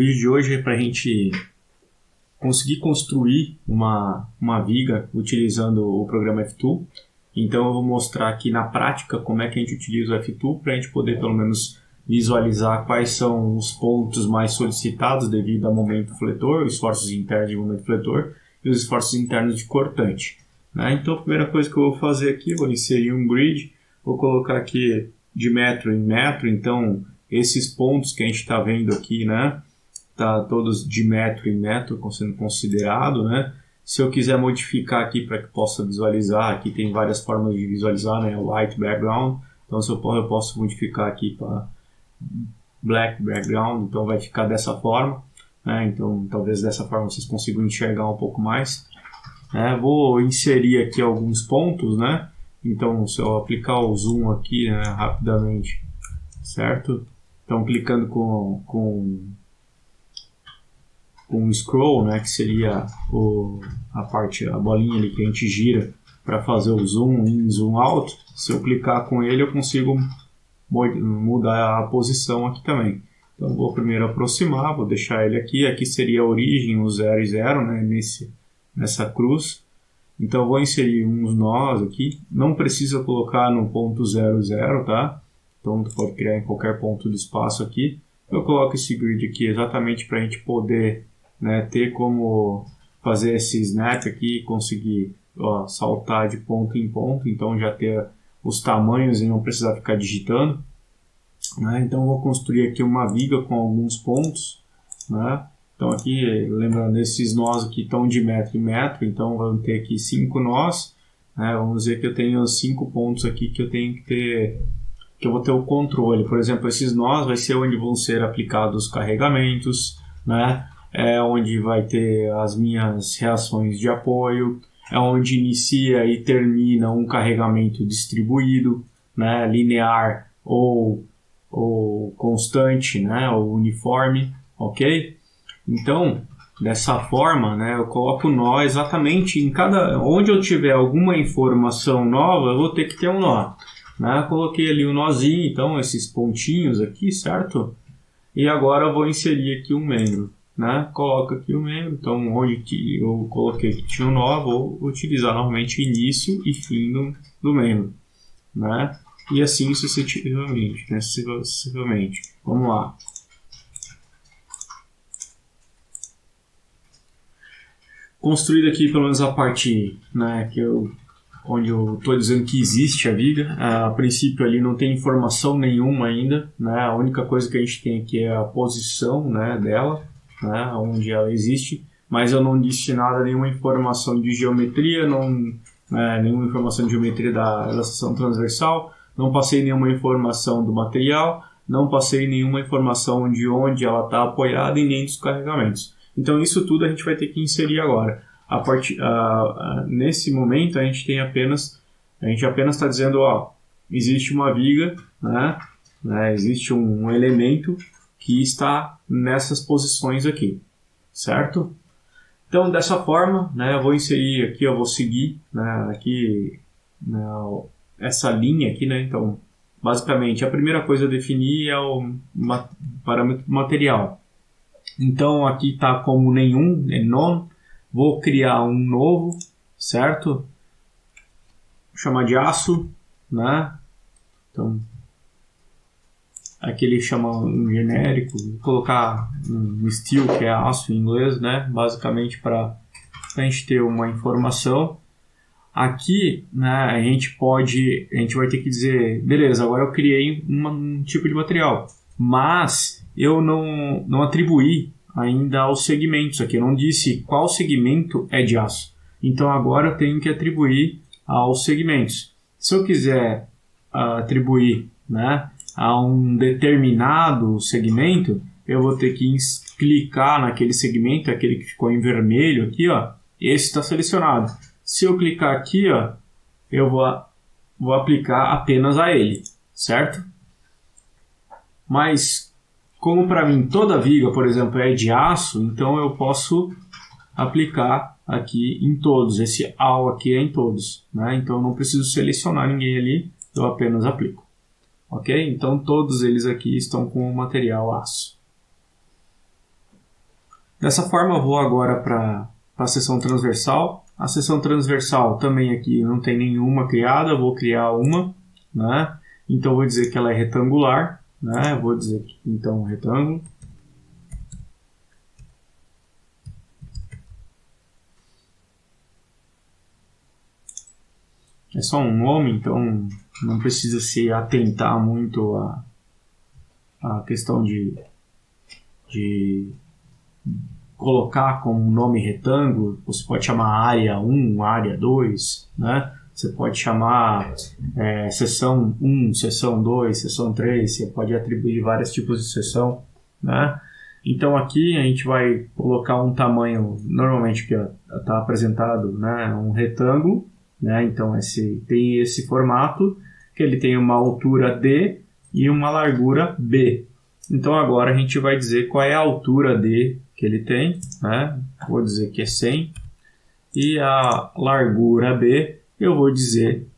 vídeo de hoje é para a gente conseguir construir uma viga utilizando o programa F2. Então eu vou mostrar aqui na prática como é que a gente utiliza o F2 para a gente poder pelo menos visualizar quais são os pontos mais solicitados devido ao momento fletor, esforços internos de momento fletor e os esforços internos de cortante. Né? Então a primeira coisa que eu vou fazer aqui, vou inserir um grid, vou colocar aqui de metro em metro, então esses pontos que a gente está vendo aqui, né, tá todos de metro em metro sendo considerado, né? Se eu quiser modificar aqui para que possa visualizar, aqui tem várias formas de visualizar, né? White background, então se eu posso modificar aqui para black background, então vai ficar dessa forma, né? Então talvez dessa forma vocês consigam enxergar um pouco mais. Vou inserir aqui alguns pontos, né? Então se eu aplicar o zoom aqui, né, rapidamente, certo? Então clicando com o scroll, né, que seria a bolinha ali que a gente gira para fazer o zoom in, zoom out. Se eu clicar com ele eu consigo mudar a posição aqui também. Então vou primeiro aproximar, vou deixar ele aqui. Aqui seria a origem, o 0 e 0, né, nessa cruz. Então eu vou inserir uns nós aqui. Não precisa colocar no ponto 0, 0, tá? Então tu pode criar em qualquer ponto do espaço aqui. Eu coloco esse grid aqui exatamente para a gente poder, né, ter como fazer esse snap aqui e conseguir saltar de ponto em ponto. Então já ter os tamanhos e não precisar ficar digitando. Né? Então eu vou construir aqui uma viga com alguns pontos. Né? Então aqui, lembrando, esses nós aqui estão de metro em metro. Então vamos ter aqui 5 nós. Né? Vamos dizer que eu tenho 5 pontos aqui que eu tenho que ter, que eu vou ter o controle. Por exemplo, esses nós vai ser onde vão ser aplicados os carregamentos, né? É onde vai ter as minhas reações de apoio, é onde inicia e termina um carregamento distribuído, né? Linear ou constante, né? Ou uniforme, ok? Então, dessa forma, né, eu coloco o nó exatamente em onde eu tiver alguma informação nova, eu vou ter que ter um nó. Né? Coloquei ali um nozinho, então esses pontinhos aqui, certo? E agora eu vou inserir aqui um membro, né? Coloco aqui o membro, então onde eu coloquei que tinha um nó, vou utilizar novamente início e fim do membro, né? E assim sucessivamente, né? Sucessivamente. Vamos lá. Construído aqui pelo menos a parte, né, onde eu estou dizendo que existe a viga. A princípio ali não tem informação nenhuma ainda, né? A única coisa que a gente tem aqui é a posição, né, dela, né, onde ela existe, mas eu não disse nenhuma informação de geometria, nenhuma informação de geometria da elastização transversal, não passei nenhuma informação do material, não passei nenhuma informação de onde ela está apoiada e nem dos carregamentos. Então isso tudo a gente vai ter que inserir agora. Nesse momento a gente apenas está dizendo, existe uma viga, né, existe um elemento que está nessas posições aqui, certo? Então dessa forma, né, eu vou inserir aqui, eu vou seguir, né, aqui, né, essa linha aqui, né, então basicamente a primeira coisa a definir é o parâmetro material. Então aqui está como nenhum, é none. Vou criar um novo, certo? Vou chamar de aço, né? Então aqui ele chama um genérico. Vou colocar um steel, que é aço em inglês, né? Basicamente para a gente ter uma informação. Aqui, né, a gente vai ter que dizer, beleza, agora eu criei um tipo de material, mas eu não atribuí ainda aos segmentos aqui, eu não disse qual segmento é de aço. Então agora eu tenho que atribuir aos segmentos. Se eu quiser atribuir, né, a um determinado segmento, eu vou ter que clicar naquele segmento, aquele que ficou em vermelho aqui, esse está selecionado. Se eu clicar aqui, eu vou aplicar apenas a ele, certo? Mas como para mim toda viga, por exemplo, é de aço, então eu posso aplicar aqui em todos. Esse all aqui é em todos, né? Então eu não preciso selecionar ninguém ali, eu apenas aplico. Ok? Então todos eles aqui estão com o material aço. Dessa forma eu vou agora para a seção transversal. A seção transversal também aqui não tem nenhuma criada, eu vou criar uma, né? Então eu vou dizer que ela é retangular, né? Eu vou dizer então retângulo. É só um nome, então não precisa se atentar muito à questão de colocar como nome retângulo. Você pode chamar área 1, área 2, né? Você pode chamar seção 1, seção 2, seção 3, você pode atribuir vários tipos de seção, né? Então aqui a gente vai colocar um tamanho, normalmente que está apresentado, né, um retângulo, né? Então tem esse formato, que ele tem uma altura D e uma largura B. Então agora a gente vai dizer qual é a altura D que ele tem, né? Vou dizer que é 100, e a largura B eu vou dizer,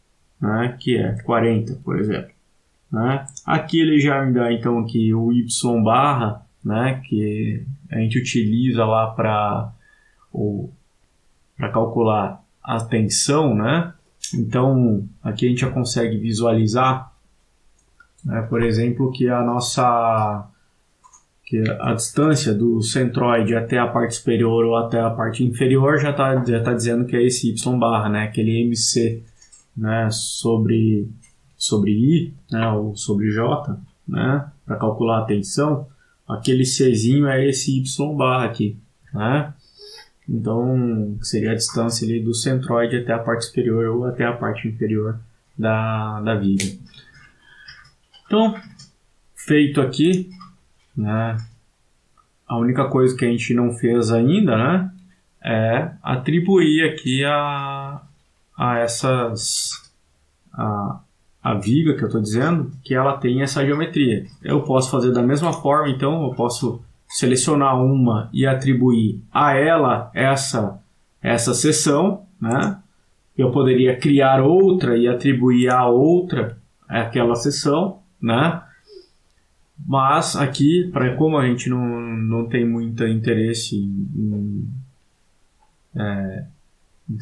né, que é 40, por exemplo, né? Aqui ele já me dá então aqui o y barra, né, que a gente utiliza lá para calcular a tensão, né? Então aqui a gente já consegue visualizar, né, por exemplo, que a distância do centroide até a parte superior ou até a parte inferior já tá dizendo que é esse y barra, né? Aquele mc, né, sobre i, né, ou sobre j, né, para calcular a tensão. Aquele czinho é esse y barra aqui, né? Então seria a distância ali do centroide até a parte superior ou até a parte inferior da viga. Então, feito aqui, né, a única coisa que a gente não fez ainda, né, é atribuir aqui a viga que eu estou dizendo, que ela tem essa geometria. Eu posso fazer da mesma forma, então eu posso selecionar uma e atribuir a ela essa seção, né? Eu poderia criar outra e atribuir a outra aquela seção, né? Mas aqui, como a gente não tem muito interesse em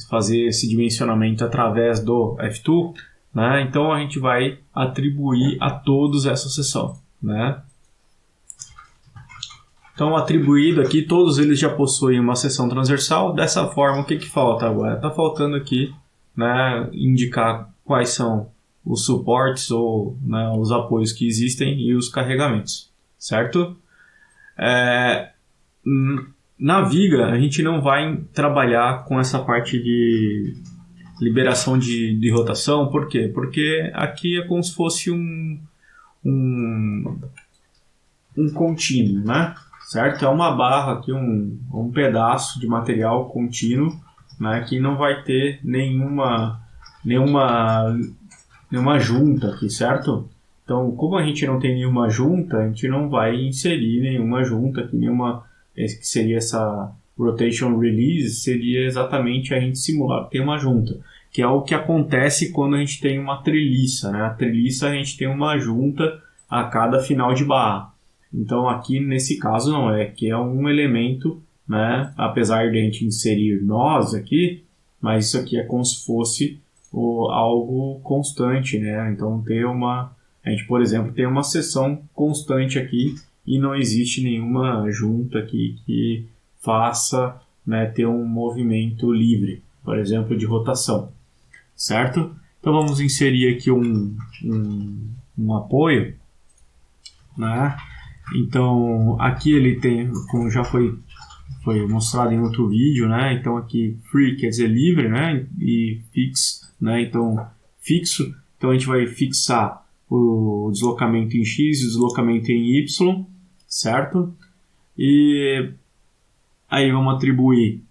fazer esse dimensionamento através do F2, né? Então a gente vai atribuir a todos essa seção, né? Então, atribuído aqui, todos eles já possuem uma seção transversal. Dessa forma, o que falta agora? Está faltando aqui, né, indicar quais são os suportes ou, né, os apoios que existem e os carregamentos, certo? Na viga, a gente não vai trabalhar com essa parte de liberação de rotação. Por quê? Porque aqui é como se fosse um contínuo, né? Certo? É uma barra aqui, um pedaço de material contínuo, né, que não vai ter nenhuma junta aqui, certo? Então, como a gente não tem nenhuma junta, a gente não vai inserir nenhuma junta aqui, que seria essa rotation release, seria exatamente a gente simular que tem uma junta, que é o que acontece quando a gente tem uma treliça, né? A treliça a gente tem uma junta a cada final de barra. Então aqui nesse caso não é, que é um elemento, né, apesar de a gente inserir nós aqui, mas isso aqui é como se fosse algo constante, né? Então a gente, por exemplo, tem uma seção constante aqui e não existe nenhuma junta aqui que faça, né, ter um movimento livre, por exemplo, de rotação, certo? Então vamos inserir aqui um apoio, né? Então aqui ele tem, como já foi mostrado em outro vídeo, né? Então aqui free quer dizer livre, né? E fix, né? Então fixo, então a gente vai fixar o deslocamento em x e o deslocamento em y, certo? E aí vamos atribuir,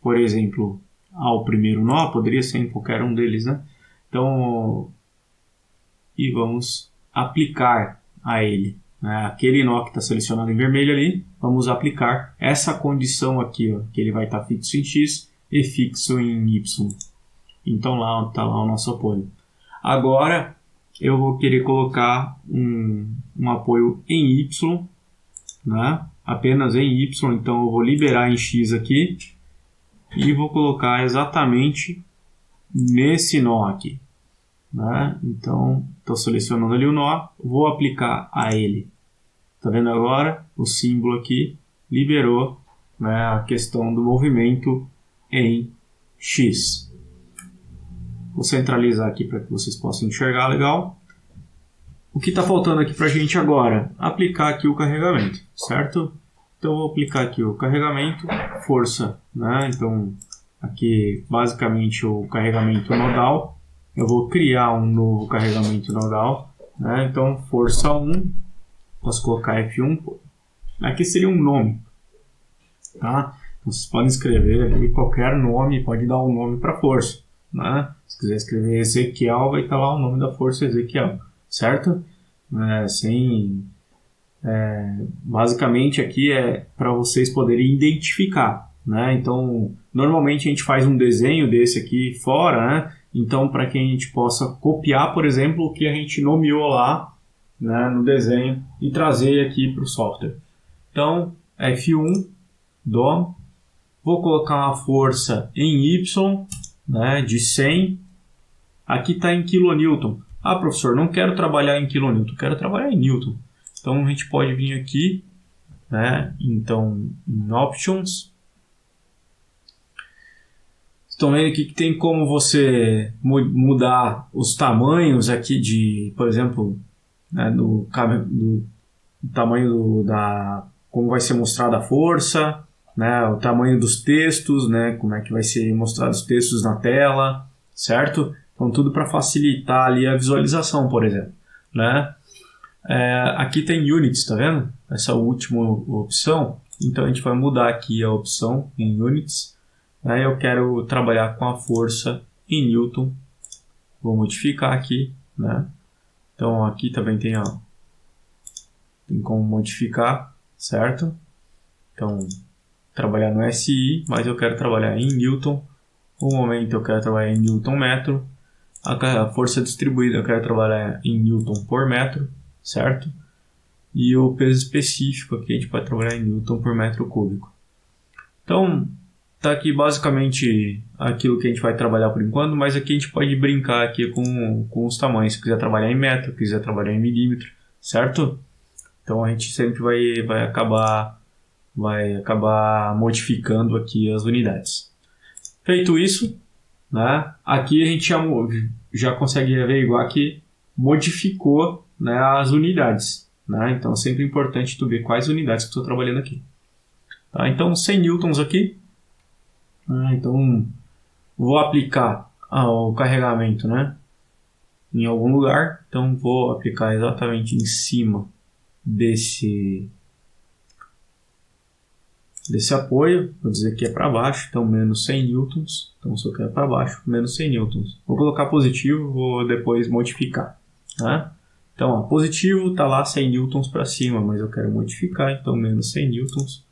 por exemplo, ao primeiro nó, poderia ser em qualquer um deles, né? Então, e vamos aplicar a ele, né? Aquele nó que está selecionado em vermelho ali, vamos aplicar essa condição aqui, ó, que ele vai estar fixo em x e fixo em y. Então lá está lá o nosso apoio. Agora eu vou querer colocar um apoio em y, né? apenas em Y, então eu vou liberar em X aqui e vou colocar exatamente nesse nó aqui, né? Então, estou selecionando ali o nó, vou aplicar a ele. Tá vendo agora? O símbolo aqui liberou, né, a questão do movimento em X. Vou centralizar aqui para que vocês possam enxergar legal. O que está faltando aqui para a gente agora? Aplicar aqui o carregamento, certo? Então, eu vou aplicar aqui o carregamento, força, né? Então, aqui basicamente o carregamento nodal. Eu vou criar um novo carregamento nodal, né? Então, força 1, posso colocar F1, aqui seria um nome, tá? Então, vocês podem escrever ali qualquer nome, pode dar um nome para força, né? Se quiser escrever Ezequiel, vai estar lá o nome da força Ezequiel, certo? Basicamente aqui é para vocês poderem identificar, né? Então, normalmente a gente faz um desenho desse aqui fora, né? Então, para que a gente possa copiar, por exemplo, o que a gente nomeou lá, né, no desenho e trazer aqui para o software. Então, F1, DOM, vou colocar uma força em Y, né, de 100, aqui está em kN. Ah, professor, não quero trabalhar em kN, quero trabalhar em Newton. Então, a gente pode vir aqui, né, então, em Options. Estão vendo aqui que tem como você mudar os tamanhos aqui de, por exemplo, né, do tamanho como vai ser mostrada a força, né, o tamanho dos textos, né, como é que vai ser mostrado os textos na tela, certo? Então, tudo para facilitar ali a visualização, por exemplo, né? Aqui tem Units, tá vendo? Essa última opção. Então, a gente vai mudar aqui a opção em Units. Aí eu quero trabalhar com a força em Newton. Vou modificar aqui, né? Então, aqui também tem como modificar, certo? Então, trabalhar no SI, mas eu quero trabalhar em Newton. No momento eu quero trabalhar em Newton metro. A força distribuída eu quero trabalhar em Newton por metro, certo? E o peso específico aqui a gente pode trabalhar em Newton por metro cúbico. Então, tá aqui basicamente aquilo que a gente vai trabalhar por enquanto, mas aqui a gente pode brincar aqui com os tamanhos. Se quiser trabalhar em metro, quiser trabalhar em milímetro, certo? Então a gente sempre vai acabar modificando aqui as unidades. Feito isso, né, aqui a gente já consegue averiguar que modificou, né, as unidades, né? Então é sempre importante tu ver quais unidades que estou trabalhando aqui. Tá? Então 100 newtons aqui. Então vou aplicar o carregamento, né, em algum lugar. Então vou aplicar exatamente em cima desse apoio, vou dizer que é para baixo, então menos 100 newtons, então se eu quero para baixo, menos 100 newtons. Vou colocar positivo, vou depois modificar, né? Então, ó, positivo está lá 100 newtons para cima, mas eu quero modificar, então menos 100 newtons.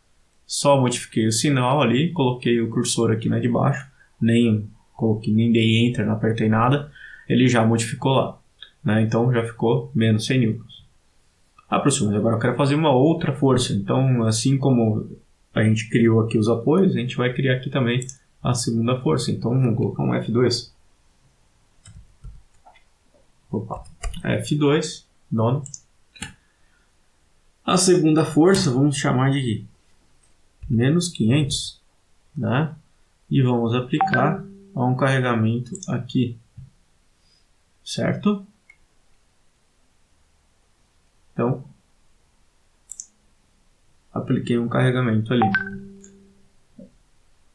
Só modifiquei o sinal ali, coloquei o cursor aqui na de baixo, nem dei enter, não apertei nada, ele já modificou lá, né? Então já ficou menos 100 newtons. Ah, professor, mas agora eu quero fazer uma outra força, então assim como a gente criou aqui os apoios, a gente vai criar aqui também a segunda força. Então vamos colocar um F2. Opa, F2, dono. A segunda força vamos chamar de menos 500, né? E vamos aplicar a um carregamento aqui, certo? Então, apliquei um carregamento ali.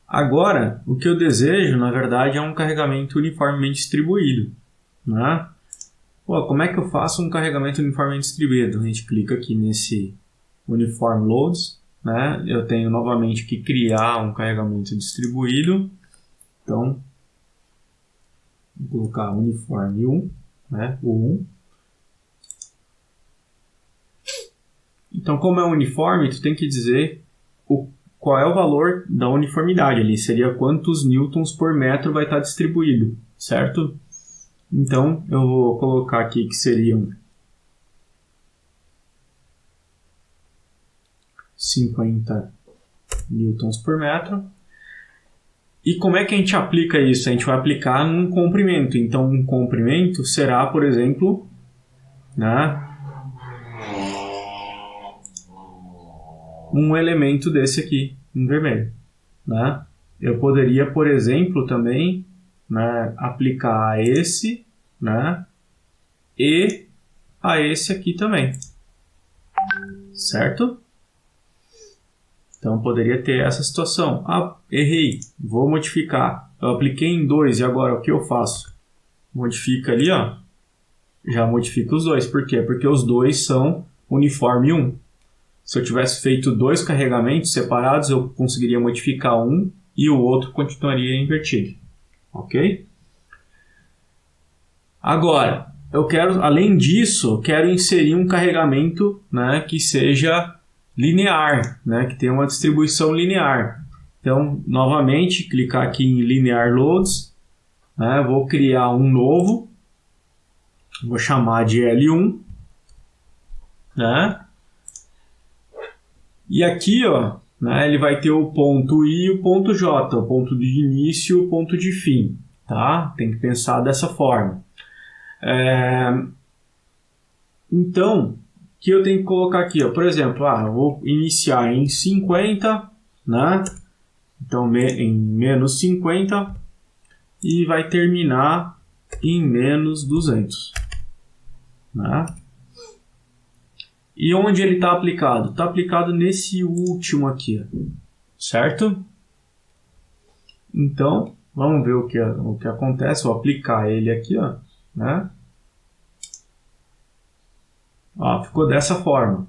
Agora, o que eu desejo, na verdade, é um carregamento uniformemente distribuído, né? Pô, como é que eu faço um carregamento uniformemente distribuído? A gente clica aqui nesse Uniform Loads, né? Eu tenho novamente que criar um carregamento distribuído. Então, vou colocar Uniform 1, né? O 1. Então, como é uniforme, tu tem que dizer qual é o valor da uniformidade ali. Seria quantos newtons por metro vai estar distribuído, certo? Então, eu vou colocar aqui que seriam 50 newtons por metro. E como é que a gente aplica isso? A gente vai aplicar num comprimento. Então, um comprimento será, por exemplo, né, um elemento desse aqui, em vermelho. Né? Eu poderia, por exemplo, também, né, aplicar a esse, né, e a esse aqui também. Certo? Então, poderia ter essa situação. Ah, errei, vou modificar. Eu apliquei em 2 e agora o que eu faço? Modifica ali, ó. Já modifica os dois. Por quê? Porque os dois são uniforme 1. Se eu tivesse feito 2 carregamentos separados, eu conseguiria modificar um e o outro continuaria invertido. Ok? Agora, eu quero, além disso, quero inserir um carregamento, né, que seja linear, né, que tenha uma distribuição linear. Então, novamente, clicar aqui em Linear Loads, né, vou criar um novo, vou chamar de L1, né, e aqui, ó, né, ele vai ter o ponto I e o ponto J, o ponto de início e o ponto de fim, tá? Tem que pensar dessa forma. Então, que eu tenho que colocar aqui, ó, por exemplo, eu vou iniciar em 50, né? Então, em menos 50 e vai terminar em menos 200, né? E onde ele está aplicado? Está aplicado nesse último aqui, certo? Então, vamos ver o que acontece. Vou aplicar ele aqui, ó, né? Ó, ficou dessa forma.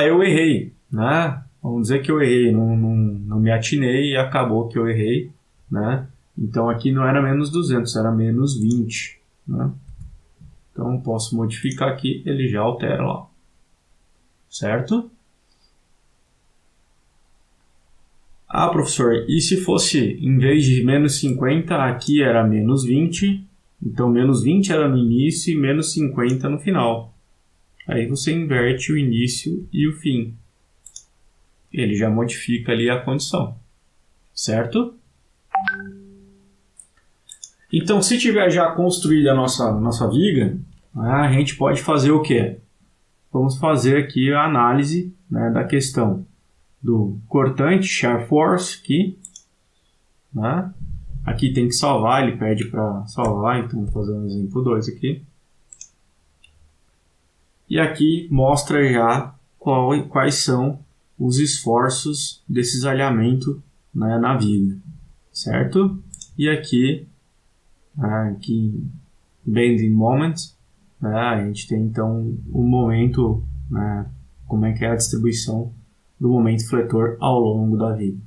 Eu errei, né? Vamos dizer que eu errei, não me atinei e acabou que eu errei, né? Então aqui não era menos 200, era menos 20, né? Então posso modificar aqui, ele já altera lá, certo? Professor, e se fosse, em vez de menos 50, aqui era menos 20, então menos 20 era no início e menos 50 no final. Aí você inverte o início e o fim. Ele já modifica ali a condição, certo? Então, se tiver já construída a nossa viga, a gente pode fazer o quê? Vamos fazer aqui a análise, né, da questão do cortante, shear force, aqui, né? Aqui tem que salvar, ele pede para salvar, então vou fazer um exemplo 2 aqui. E aqui mostra já quais são os esforços desse desalhamento, né, na viga, certo? E aqui bending moment, né, a gente tem então o momento, né, como é que é a distribuição do momento fletor ao longo da viga,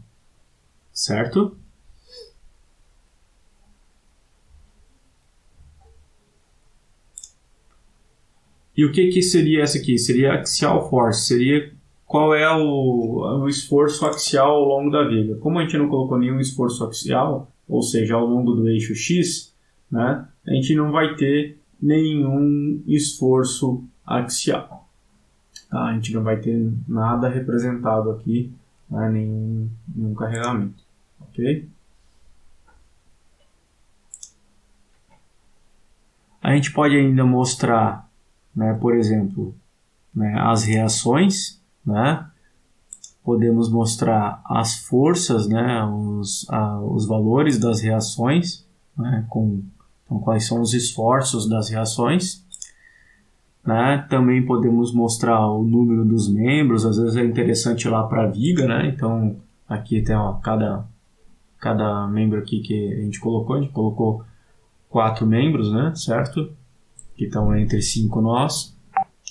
certo? E o que seria essa aqui? Seria axial force, seria qual é o esforço axial ao longo da viga. Como a gente não colocou nenhum esforço axial, ou seja, ao longo do eixo X, né, a gente não vai ter nenhum esforço axial. Tá? A gente não vai ter nada representado aqui, né, nenhum carregamento. Ok? A gente pode ainda mostrar, né, por exemplo, né, as reações, né? Podemos mostrar as forças, né, os valores das reações, né, então, quais são os esforços das reações, né? Também podemos mostrar o número dos membros, às vezes é interessante ir lá para a viga, né? Então aqui tem, ó, cada membro aqui que a gente colocou 4 membros, né, certo? Que estão entre 5 nós.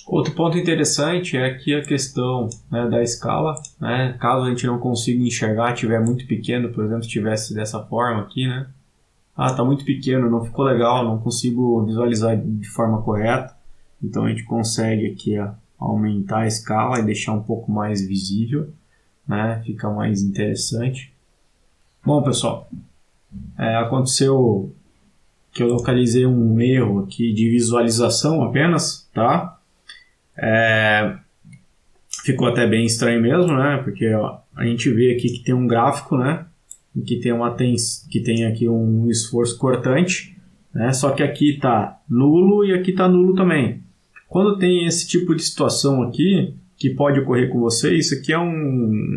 Outro ponto interessante é aqui a questão, né, da escala, né? Caso a gente não consiga enxergar, estiver muito pequeno, por exemplo, se estivesse dessa forma aqui, né? Está muito pequeno, não ficou legal, não consigo visualizar de forma correta. Então a gente consegue aqui aumentar a escala e deixar um pouco mais visível, né? Fica mais interessante. Bom, pessoal, aconteceu que eu localizei um erro aqui de visualização apenas, tá? ficou até bem estranho mesmo, né? Porque ó, a gente vê aqui que tem um gráfico, né? Que tem aqui um esforço cortante, né? Só que aqui está nulo e aqui está nulo também. Quando tem esse tipo de situação aqui, que pode ocorrer com você, isso aqui é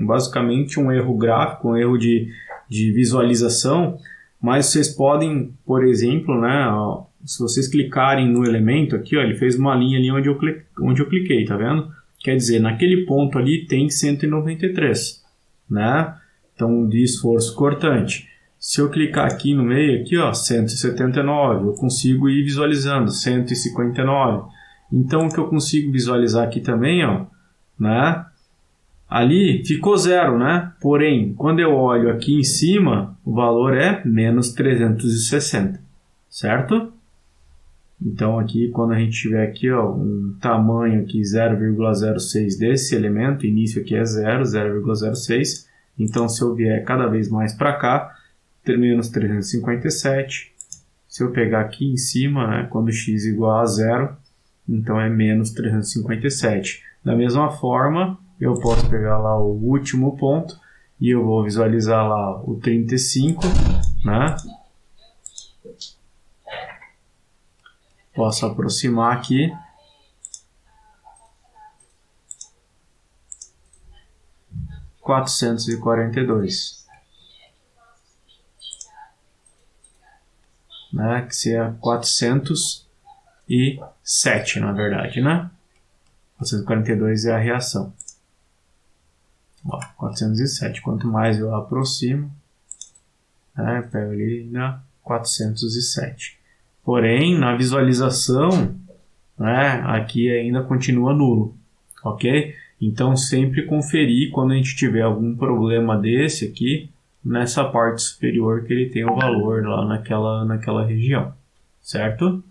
basicamente um erro gráfico, um erro de visualização, mas vocês podem, por exemplo, né, ó, se vocês clicarem no elemento aqui, ó, ele fez uma linha ali onde eu cliquei, tá vendo? Quer dizer, naquele ponto ali tem 193, né? Então, de esforço cortante. Se eu clicar aqui no meio, aqui, ó, 179, eu consigo ir visualizando 159. Então, o que eu consigo visualizar aqui também, ó, né? Ali ficou zero, né? Porém, quando eu olho aqui em cima, o valor é menos 360, certo? Então, aqui, quando a gente tiver aqui, ó, um tamanho aqui 0,06 desse elemento, início aqui é 0,06. Então, se eu vier cada vez mais para cá, ter menos 357. Se eu pegar aqui em cima, né, quando x igual a zero, então é menos 357. Da mesma forma, eu posso pegar lá o último ponto e eu vou visualizar lá o 35, né? Posso aproximar aqui. $442, né? Que seria 407, na verdade, né? 442 é a reação. Ó, 407. Quanto mais eu aproximo, né, pego ali na 407. Porém, na visualização, né, aqui ainda continua nulo, ok? Então, sempre conferir quando a gente tiver algum problema desse aqui, nessa parte superior que ele tem o valor lá naquela região, certo?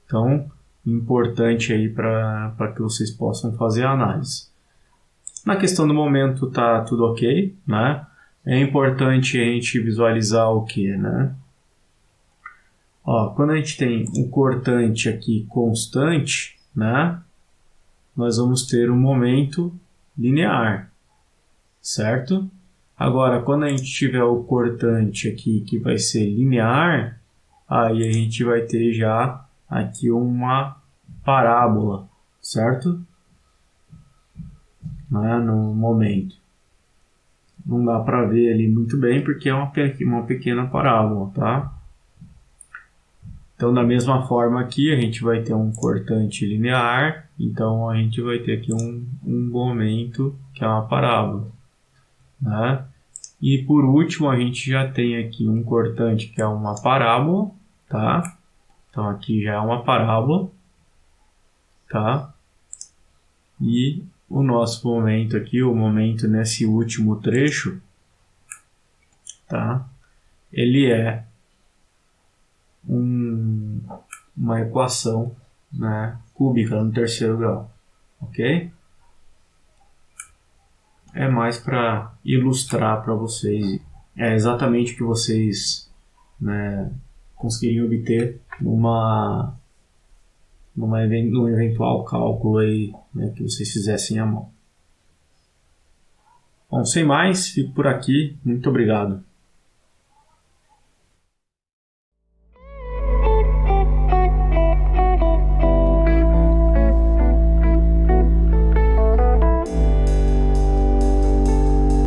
Então, importante aí para que vocês possam fazer a análise. Na questão do momento tá tudo ok, né? É importante a gente visualizar o que, né? Ó, quando a gente tem um cortante aqui constante, né? Nós vamos ter um momento linear, certo? Agora, quando a gente tiver o cortante aqui que vai ser linear, aí a gente vai ter já aqui uma parábola, certo? Né? No momento. Não dá para ver ali muito bem porque é uma pequena parábola, tá? Então, da mesma forma aqui, a gente vai ter um cortante linear, então a gente vai ter aqui um momento que é uma parábola, né? E por último, a gente já tem aqui um cortante que é uma parábola, tá? Então, aqui já é uma parábola, tá? E o nosso momento aqui, o momento nesse último trecho, tá? Ele é uma equação, né, cúbica no terceiro grau, ok? É mais para ilustrar para vocês, é exatamente o que vocês, né, conseguiriam obter num eventual cálculo aí, né, que vocês fizessem à mão. Bom, sem mais, fico por aqui. Muito obrigado.